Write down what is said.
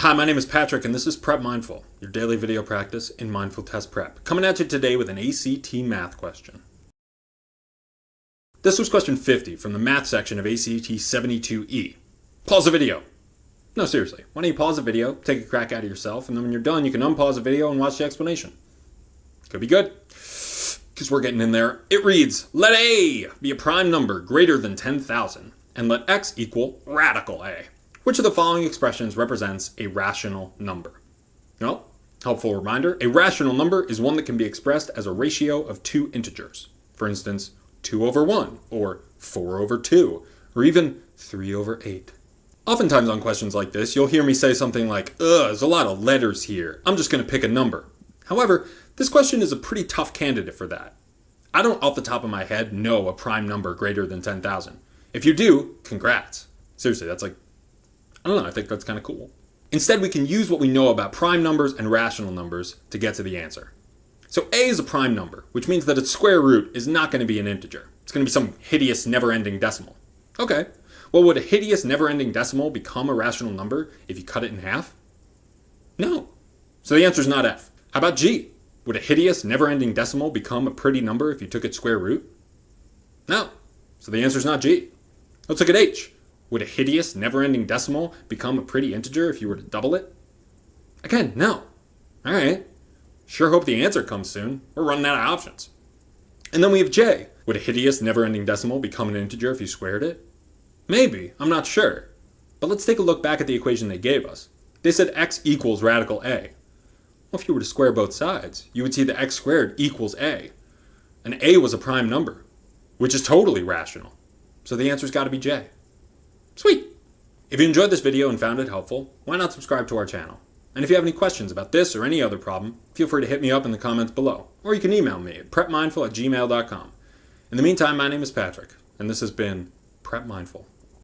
Hi, my name is Patrick, and this is Prep Mindful, your daily video practice in mindful test prep. Coming at you today with an ACT math question. This was question 50 from the math section of ACT 72E. Pause the video. No, seriously, why don't you pause the video, take a crack at it yourself, and then when you're done, you can unpause the video and watch the explanation. Could be good, because we're getting in there. It reads, let A be a prime number greater than 10,000, and let X equal radical A. Which of the following expressions represents a rational number? Well, helpful reminder, a rational number is one that can be expressed as a ratio of two integers. For instance, 2 over 1, or 4 over 2, or even 3 over 8. Oftentimes on questions like this, you'll hear me say something like, ugh, there's a lot of letters here. I'm just going to pick a number. However, this question is a pretty tough candidate for that. I don't off the top of my head know a prime number greater than 10,000. If you do, congrats. Seriously, that's like, I don't know, I think that's kind of cool. Instead, we can use what we know about prime numbers and rational numbers to get to the answer. So A is a prime number, which means that its square root is not going to be an integer. It's going to be some hideous never-ending decimal. Okay, well, would a hideous never-ending decimal become a rational number if you cut it in half? No. So the answer is not F. How about G? Would a hideous never-ending decimal become a pretty number if you took its square root? No. So the answer is not G. Let's look at H. Would a hideous, never-ending decimal become a pretty integer if you were to double it? Again, no. All right. Sure hope the answer comes soon. We're running out of options. And then we have J. Would a hideous, never-ending decimal become an integer if you squared it? Maybe. I'm not sure. But let's take a look back at the equation they gave us. They said x equals radical A. Well, if you were to square both sides, you would see that x squared equals A. And A was a prime number, which is totally rational. So the answer's got to be J. Sweet! If you enjoyed this video and found it helpful, why not subscribe to our channel? And if you have any questions about this or any other problem, feel free to hit me up in the comments below, or you can email me at prepmindful@gmail.com. In the meantime, my name is Patrick, and this has been Prep Mindful.